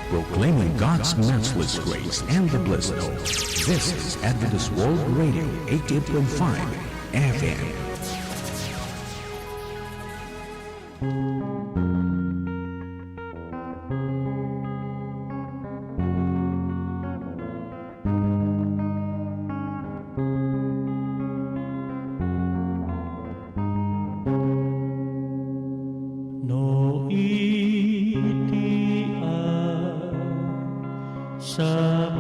proclaiming God's matchless grace and the bliss of hope. This is Adventist World Radio, 88.5 FM. Sa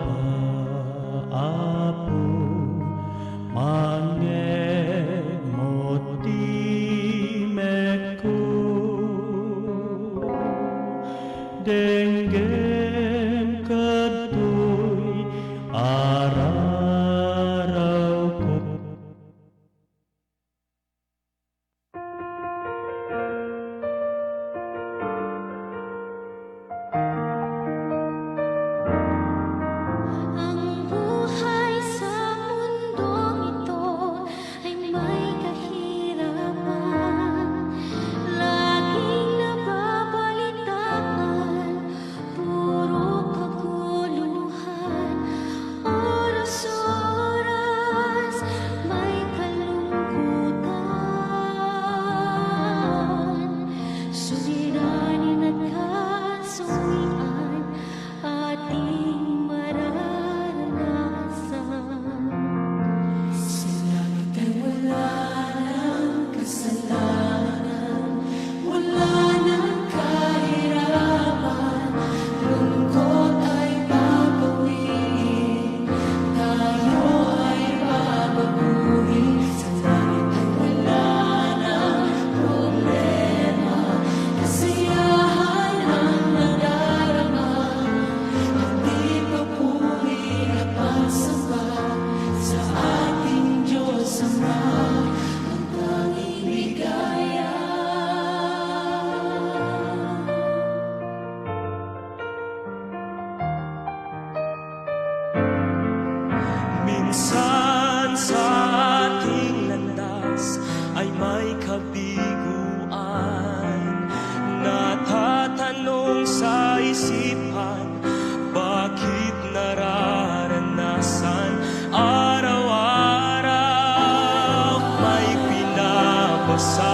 paapo mangeg motimek ko dengen kadtoy araraw ko. Minsan sa ating landas ay may kabiguan, natatanong sa isipan, bakit nararanasan araw-araw may pinabasan.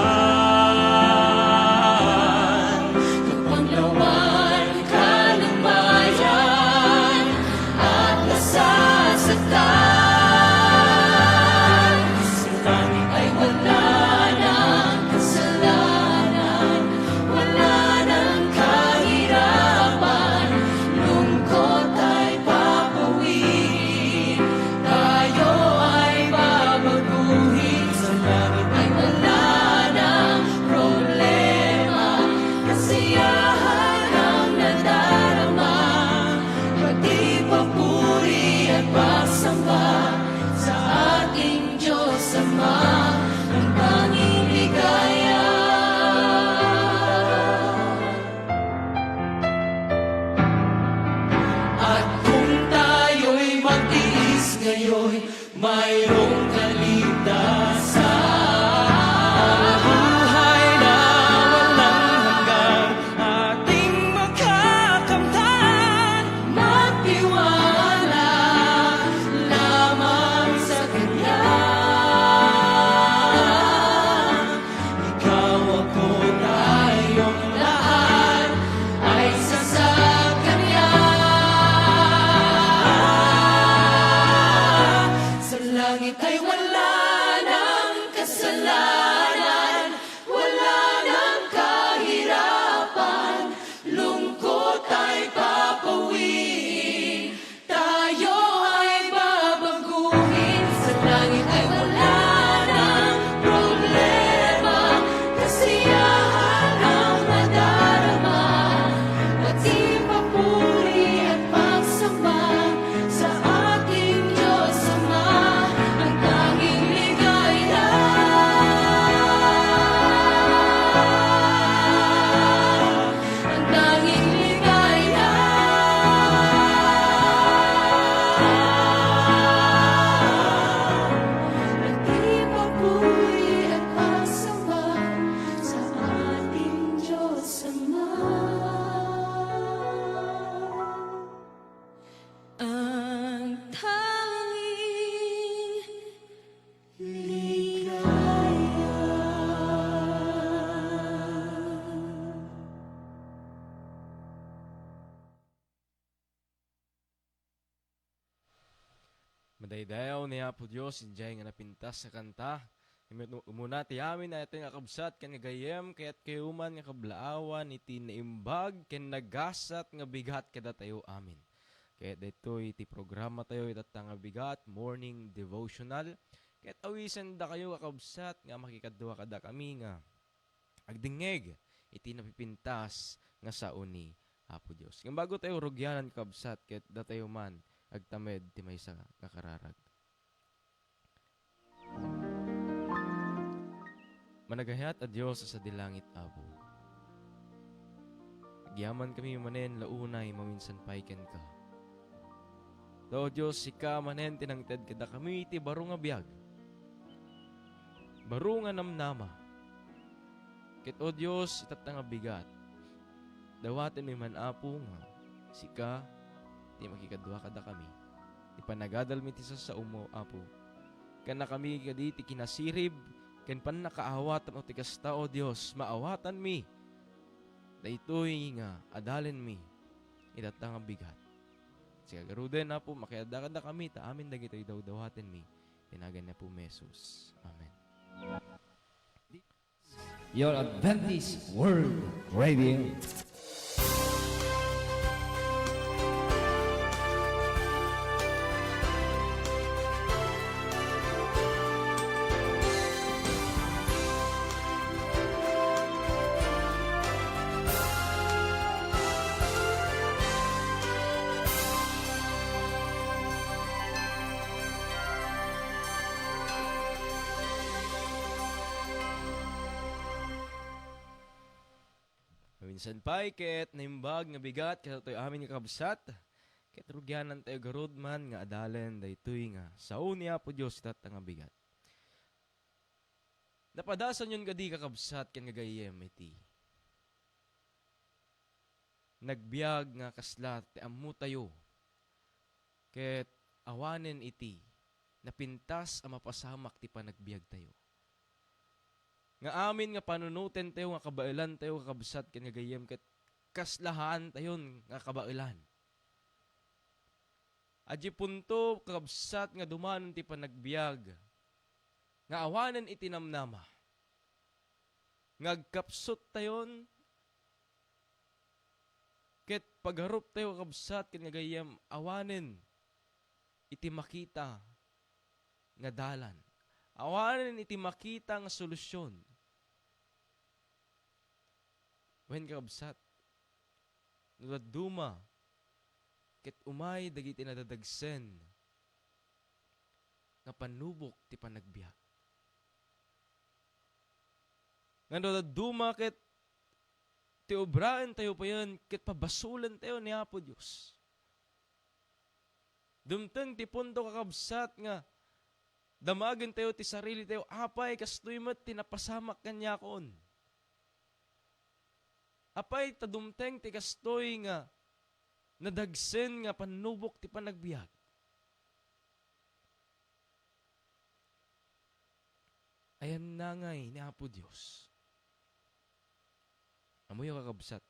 Mayroong kaligtasan, buhay na walang hanggan, ating makakamtan. Magtiwala lamang sa Kanya. Ikaw, ako, tayong lahat ay sa Kanya. Langit Daydayaw niya po Diyos, injay nga napintas sa kanta. Umuna ti amin na ito nga kabsat, kan nga gayem, kaya't kayuman nga kablaawan, iti naimbag, ken nagasat nga bigat kada tayo amin. Kaya't dito iti programa tayo itat nga bigat, morning devotional. Kaya't awisan da kayo kakabsat, nga makikadwa kada kami nga agdingeg, iti napipintas nga sauni Apo Diyos. Nga bago tayo rugyanan kabsat, kaya't da tayo man, agtamed ti maysa nga kararag. Managayat a Diyos sa dilangit, Apo. Agyaman kami manen launay maminsan paiken ka. Do Diyos, sika manen tinangted kada kami iti baro nga biyag. Baro nga namnama. Ket o Diyos, itat nga bigat. Dawaten mi man, Apo, nga sika, ti makikadwa kada kami. Ti panagadal mi ti sa umo, Apo. Kana kami kadi ti kinasirib, ken pan nakaawatan o tikasta o Dios, maawatan mi. Daytoy nga adalen mi. Itata nga bigat. Siya garuden na po, makiadakada kami, ta amin dagitoy daw-dawaten mi. Tinagan na po Jesus. Amen. Your Adventist World Radio. Minsan pa'y ket naimbag nga bigat kaya to'y amin nga kabsat. Ket rugyanan tayo garod man nga adalen daytoy nga sauni Apo Dios tat nga bigat. Napadasan yun gadi kakabsat ken nga gayem iti. Nagbiag nga kaslat ti ammo tayo. Ket awanen iti napintas a mapasamak ti panagbiag tayo. Nga amin nga panunutin tayo, nga kabailan tayo, kakabsat, ken nga gayem, ket kaslahan tayo, nga kabailan. Adji punto, kakabsat, nga dumanon ti panagbiag, nga awanan iti namnama. Nga agkapsot tayo, ket pagharup tayo, kakabsat, ken nga gayem, awanen iti makita, nga dalan. Awanan iti makita nga solusyon. When kakabsat, duma, ket umay dagiti nadadagsen, nga panubok ti panagbiag. Nga duma ket ti obraan tayo pa yan, ket pabasulan tayo ni Apo Diyos. Dumteng ti punto kakabsat nga, damagan tayo ti sarili tayo, apay kastoy mat tinapasamak kanya kon. Apay tadumteng ti kastoy nga nadagsen nga panubok ti panagbiag. Ayan na ngay ni Apo Diyos. Amoy kakabsat.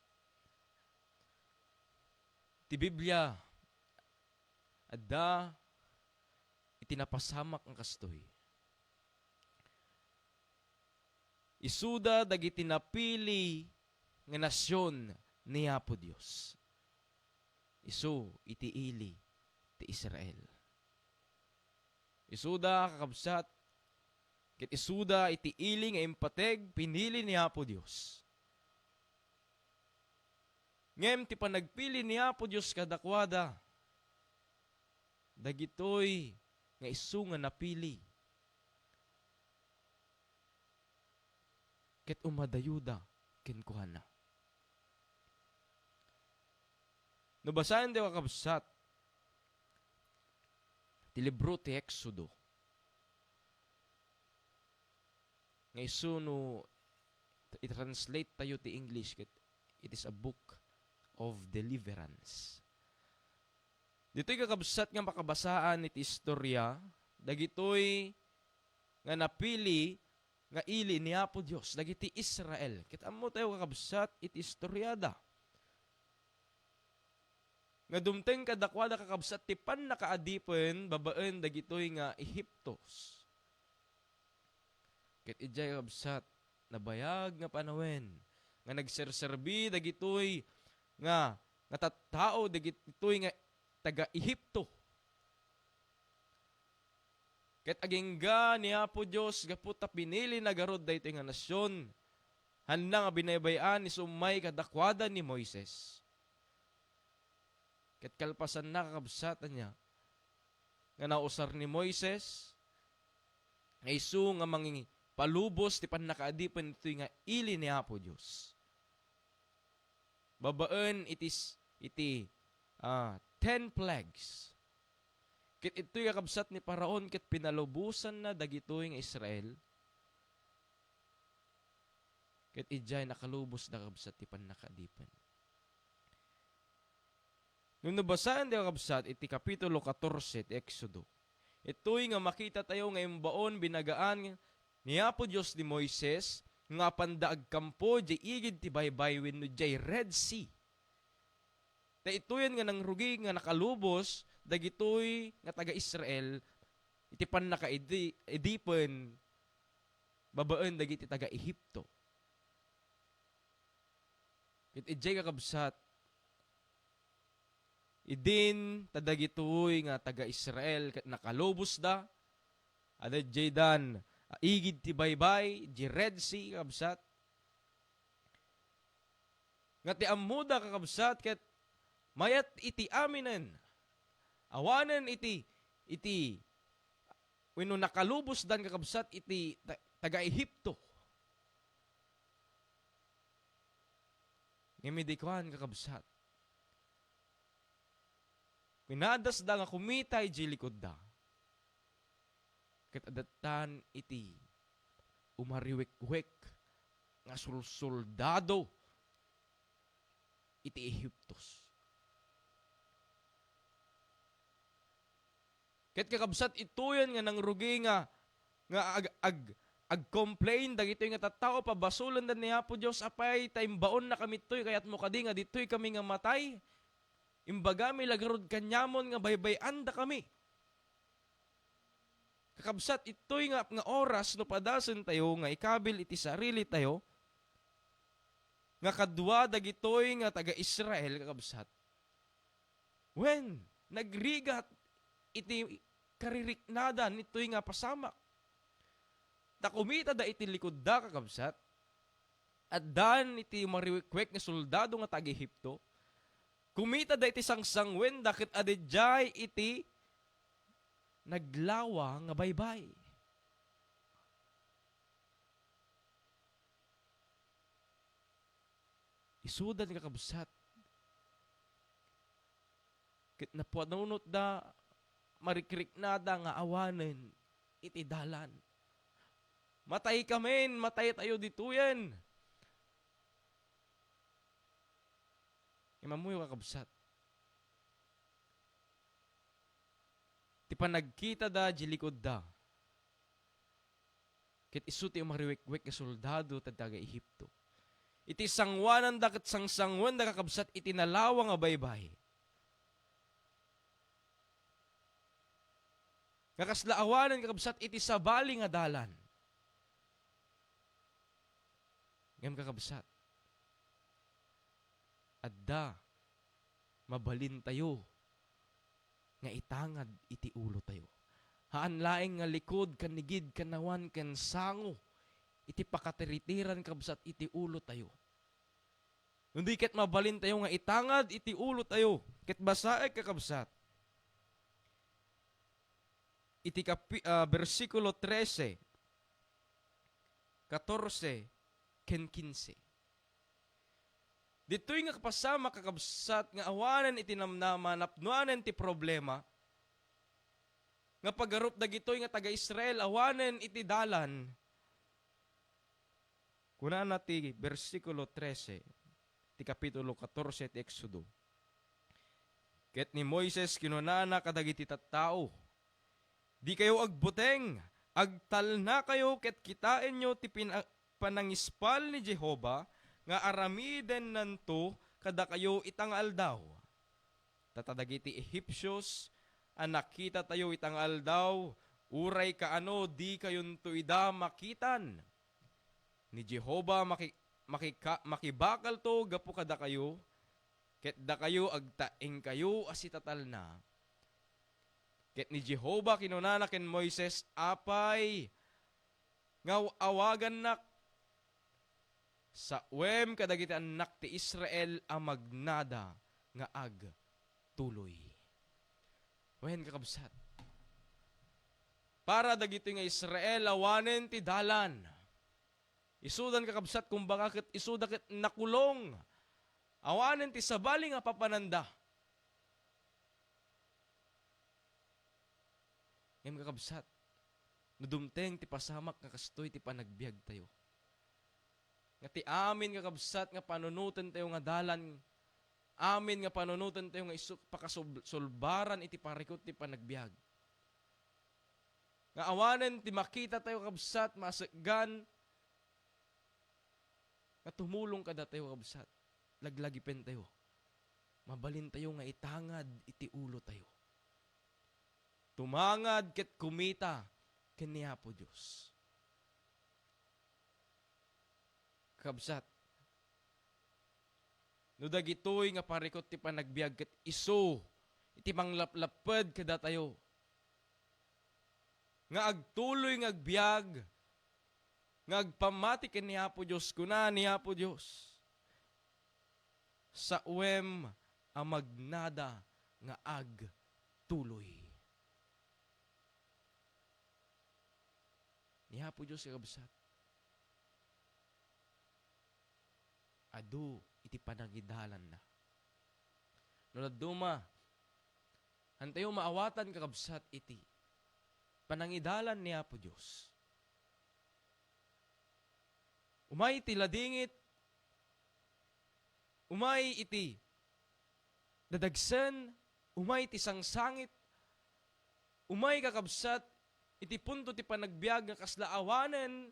Ti Biblia, adda itinapasamak ang kastoy. Isuda dagiti napili nga nasyon ni Apo Dios. Isu iti ili ti Israel. Isuda kakabsat ket isuda iti ili nga impateg pinili ni Apo Dios. Ngem ti panagpili ni Apo Dios kadakwada dagitoy nga isu nga napili. Ket umadayuda ken kuhana. Nabasahan tayo kakabsat ti libro ti Exodo. Nga isu no i-translate tayo ti English ket it is a book of deliverance. Dito'y kakabsat nga makabasaan iti istorya dagitoy nga napili nga ili ni Apo Dios dagiti Israel. Ket ammo tayo kakabsat iti istoryada. nga dumteng kadakwada kakabsat tipan nakaadipen babaen dagitoy nga Ehiptos. Ket ijay kabsat nabayag nga panawin nga nagserserbi dagitoy nga tattao dagitoy nga taga Ehipto. Ket agingga ni Apo Dios gaputa pinili na garod daytoy nga nasyon. Handa nga binaybayan ni sumay kadakwada ni Moises. Ket kalpasan na kakabsatan niya nga nausar ni Moises nga isu nga mangingi palubos ti pannakaadipen iti nga ili ni Apo Dios. Babaen iti 10 plagues. Ket ito'y kakabsat ni Paraon ket pinalubusan na dagitoy nga Israel. Ket ijay nakalubos na kabsat ti pannakaadipen. Nung nabasaan di kakabsat iti kapitulo 14 ti Exodo. Ito'y nga makita tayo nga imbaon binagaan ni Apo Dios ni Moises nga pandaag kampo jay igid ti baybay wenno jay Red Sea. Ta itoyan nga nangrugi nga nakalubos dagitoy nga taga Israel iti pannakaedipen babaen dagiti taga Ehipto. Ket ijay kakabsat idin tadagitoy nga taga Israel ket nakalubos da ada jay dan igid ti baybay di Red Sea kakabsat nga ti ammuda kakabsat ket mayat iti aminan awanan iti wenno nakalubos dan kakabsat iti taga Ehipto. Ngimidikuan kakabsat. Pinadas da nga kumitay di likod da. Ket adatan iti umariwek-wek nga soldado iti Ehiptos. Ket kakabsat ituyan nga nangrugi nga ag-complain dagitoy nga tattao pabasulan dan ni Apo Dios apay taimbaon na kami toy kayat mo kadi nga ditoy kami nga matay. Imbaga mi lagarod kanyamon nga baybayan da kami. Kakabsat itoy nga oras no padasen tayo nga ikabil iti sarili tayo nga kadwa dagitoy nga taga Israel kakabsat. When nagrigat iti kaririknadan ito'y nga pasamak. Takumita da iti likod da kakabsat. At dan iti mariwikwek nga soldado nga taga-Ehipto. Kumita da iti sangsangwen dakit adedjay iti naglawa nga baybay. Isudan kakabsat. Kit napuanunot da marikriknada nga awanen iti dalan. Matay kamen, matay tayo dituyan. Imamuyo kakabsat. Ti panagkita da jilikod da. Kit isuti yung mariwek-wek nga soldado taga Ehipto. Iti sangwanan da kat sangsangwan da kakabsat iti nalawa nga baybay. Kakaslaawanan kakabsat iti sabali nga dalan. Ngam kakabsat. Adda mabalin tayo nga itangad iti ulo tayo. Haan laeng nga likod kanigid kanawan ken sango iti pakatiritiran kabsat iti ulo tayo. Hindi ket mabalin tayo nga itangad iti ulo tayo ket basae kakabsat. Iti versikulo 13, 14, ken 15. Dito'y nga kapasama kakabsat nga awanan iti namnaman napnuanan ti problema nga pagarup dagitoy nga taga-Israel awanan iti dalan. Kuna na ti versikulo 13, ti kapitulo 14 ti Exodo. Ket ni Moises kinunana kadagiti tattao. Di kayo agbuteng, agtal na kayo ket kitain nyo ti panangispal ni Jehova nga aramiden nanto kada kayo itangal daw. tatadagiti Egyptios, ang nakita tayo itang aldaw, uray kaano di kayon tuida makitan. Ni Jehovah makibakal to gapu kada kayo, ket da kayo agtaing kayo asitatal na. Ket ni Jehovah kinunana ken Moises apay nga awagan nak sa uwem kadagiti anak ti Israel a magnada nga ag tuloy. Wen kakabsat. Para dagiti nga Israel awanen ti dalan. Isudan kakabsat kung baka ket isuda ket nakulong. Awanen ti sabali nga papananda. Ngem kakabsat, nudumteng ti pasamak nga kastoy ti panagbiag tayo. Nga ti amin nga kabsat nga panunutan tayo nga dalan, amin nga panunutan tayo nga pakasulbaran iti parikot ti panagbiag. Nga awanen ti makita tayo kabsat, masaggan, nga tumulong kada tayo kabsat, laglagipen tayo, mabalin tayo nga itangad iti ulo tayo. Tumangad ket kumita kaniya po Diyos. Kabsat, no dagitoy nga parikot ti panagbiag ket iso iti manglaplaped kada tayo. Nga agtuloy nga agbiag, nga agpamati kaniya po Diyos, kuna niya po Diyos. Sa uwem a magnada nga agtuloy. Niya po Diyos kabsat. Adu iti panagidalan na. Nunaduma, hantayo maawatan kakabsat iti panangidalan niya po Diyos. Umay iti ladingit, umay iti dadagsen, umay iti sangsangit, umay kakabsat iti punto ti panagbiag nga kasla awanen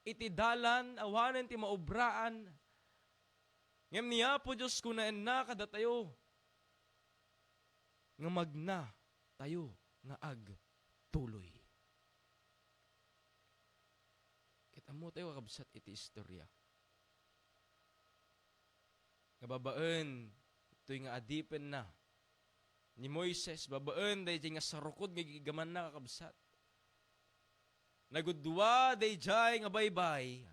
iti dalan, awanen ti maubraan. Ngem niya po Diyos kunaen na kada tayo nga magna tayo nga ag tuloy. Kita mo tayo kabsat iti istorya. Nga babaen, ito'y nga adipen na ni Moises, babaen, dahi nga sarukod nga gigaman na kakabsat. Nagudwa, dahi jay nga baybay,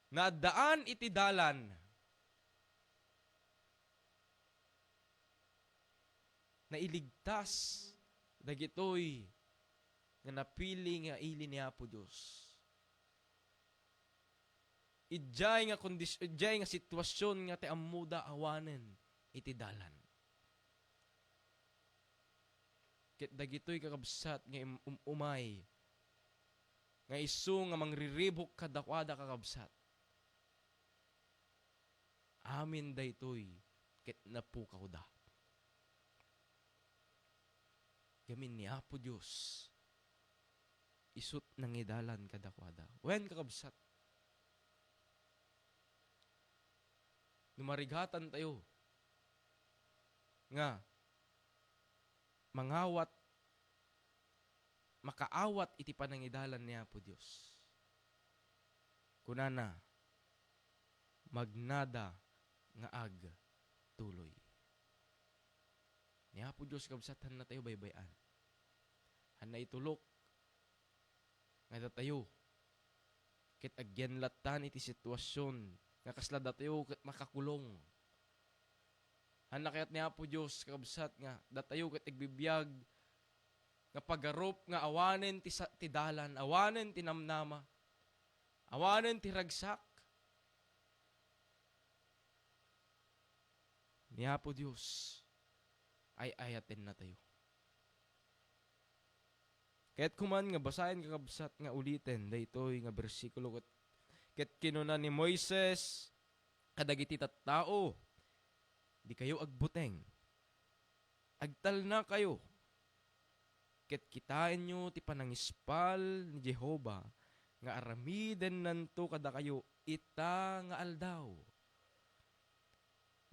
na daan iti dalan, na iligtas, dagitoy, nga napili nga ili niya po Diyos. Idjay nga sitwasyon nga ti amuda awanen iti dalan. Ket dagitoy kakabsat nga umay, nga isu nga mangriribok kadakwada kakabsat. Amin daytoy ket napukaw da. Gamin ni Apo Diyos isut nangidalan kadakwada. Wen kakabsat. Numarigatan tayo nga mangawat makaawat iti panangidalan ni Apo Diyos. Kunana magnada nga ag tuloy. Ni Apo Diyos kabsatan na tayo baybayan. Han na itulok nga tayo ket agyanlatan iti sitwasyon nga kasla datayo ket makakulong. Han na kayat ni Apo Diyos kabsat nga datayo ket igbibiyag nga pagarup nga awanen ti dalan, awanen ti namnama, awanen ti ragsak. Ni Apo Diyos ay ayaten na tayo. Kaya't kuman nga basahin kakabsat nga ulitin, daytoy nga bersikulo ket kinuna ni Moises kadagiti tattao, di kayo agbuteng, agtal na kayo, ket kitain nyo ti panangispal ni Jehovah nga aramiden nanto kada kayo ita nga aldaw.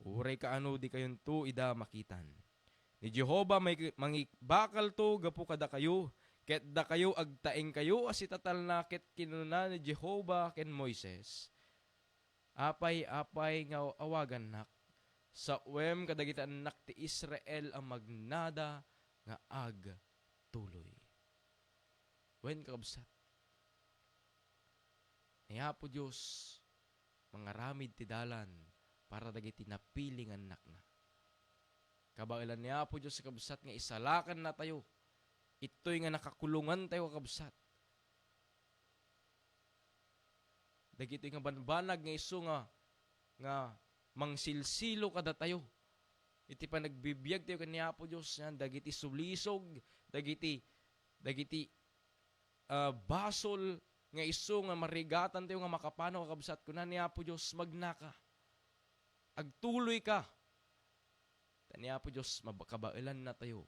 Uray ka ano di kayon to ida makitan. Ni Jehova may mangibakal to gapu kada kayo. Ket da kayo agtaeng kayo as itatal na ket kinuna ni Jehova ken Moises. Apay nga awagan nak. Sa uwem kadagitan nak ti Israel ang magnada nga ag tuloy. Wen kakabsat. Niya po Diyos, mga ramid ti dalan, para dagiti napiling anak na. Kabailan niya po Diyos sa kabsat nga isalakan na tayo. Ito'y nga nakakulungan tayo kakabsat. Dagiti nga banbanag nga iso nga mangsilsilo kada tayo. Iti pa nagbibiyag tayo kaniya po Diyos yan. Dagiti sulisog, dagiti basol nga iso nga marigatan tayo nga makapano kakabsat ko na niya po Diyos magnaka. Agtuloy ka. Taniya po Diyos mabakabailan na tayo.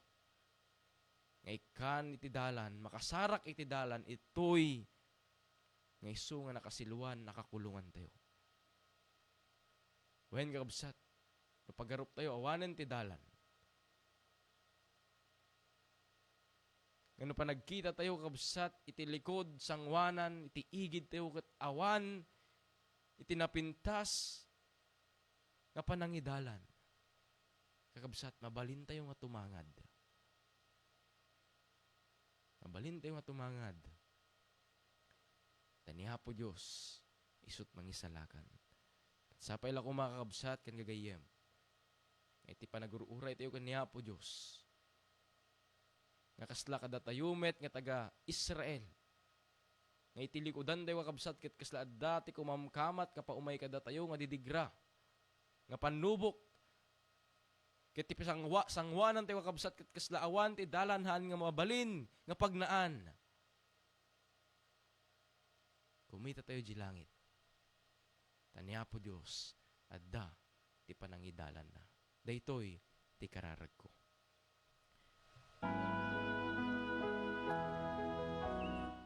Nga ikan iti dalan, makasarak iti dalan, ito'y nga iso nga nakasiluan, nakakulungan tayo. Wen kakabsat, napagarup tayo, awanan ti dalan. Ngano pa nagkita tayo kakabsat, iti likod, sangwanan, iti igid tayo kat awan, iti napintas, nga panangidalan. Kakabsat, mabalin tayo nga tumangad. Mabalin tayo nga tumangad. Taniha po Diyos, isut mangisalakan. Sapay lang kumakakabsat kan gagayem. Iti panagururay tayo kaniha po Diyos. Nga kasla kada tayumet nga taga Israel. Nga itilikudan tayo kakabsat kat kasla dati kumamkamat kapaumay kada tayo nga didigra. Nga panubok ket ti sangwanan tayo kakabsat ket kasla awan ti dalanhan nga mabalin nga pagnaan. Kumita tayo di langit. Taniya po Diyos, adda ti panangidalan na. Daytoy ti kararag ko.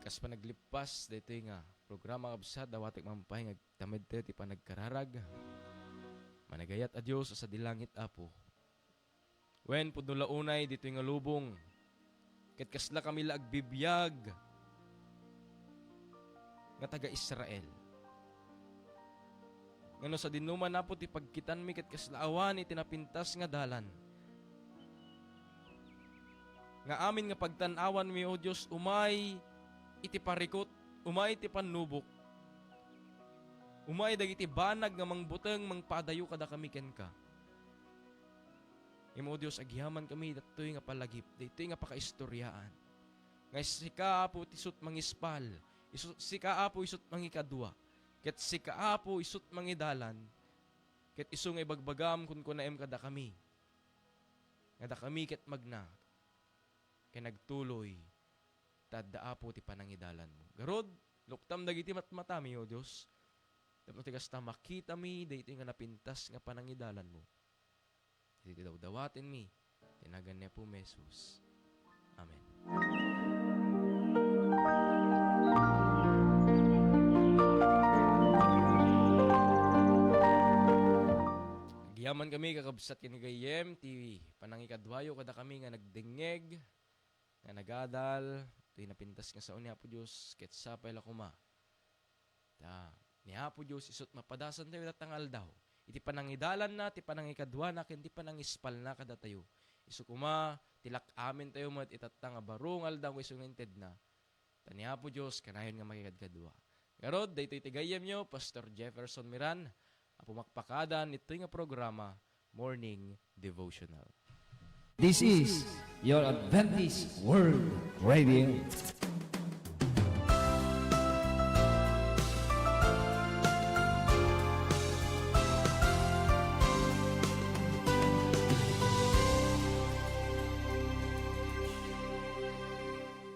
Kas pa naglipas, daytoy nga programa kabsat dawatik mampay ngagtamed tayo ti panagkararag. Managayat a Diyos sa dilangit apo. Wen pudno launay dito nga lubong. Ket kasla kami la agbibiyag nga taga Israel. Ngano sa dinuman na po ti pagkitan mi ket kasla awan iti napintas nga dalan. Nga amin nga pagtan-awan mi o Dios umay iti parikot, umay iti panubok. Umay dagiti banag nga mangbuteng mangpadayo kada kami ken ka. Imo Dios agyaman kami datoy nga palagip, ditoy nga pakaistoryaan. Nga sika apo tisut mangispal, sika apo isut mangikadua, ket sika apo isut mangidalan, ket isu nga ibagbagam kun kunaem kada kami. Nga da kami ket magna, ken nagtuloy, tadda apo ti panangidalan mo. Garod, luktam dagiti matmatami o Dios. Tapos tigas ta makita mi, dito nga napintas nga panangidalan mo. Dito daw dawatin mi, tinagan niya po Jesus. Amen. Nagyaman kami kakabsat kinigayem, ti panangikadwayo kada kami nga nagdingeg, nga nagadal, ito'y napintas nga sa unya po Diyos, ket sapay la kuma. Niya po Diyos, isut mapadasan tayo datangal daw. Iti panangidalan na, ti panangikadwa na, iti panangispal na kada tayo. Isu kuma, tilak amin tayo mat itatang barungal daw isu nginted na. Taniya po Diyos, kanayon nga makikadkadwa. Garod, daytoy tigayem nyo, Pastor Jefferson Miran, pumakpakadan ito'y nga programa, Morning Devotional. This is your Adventist World Radio.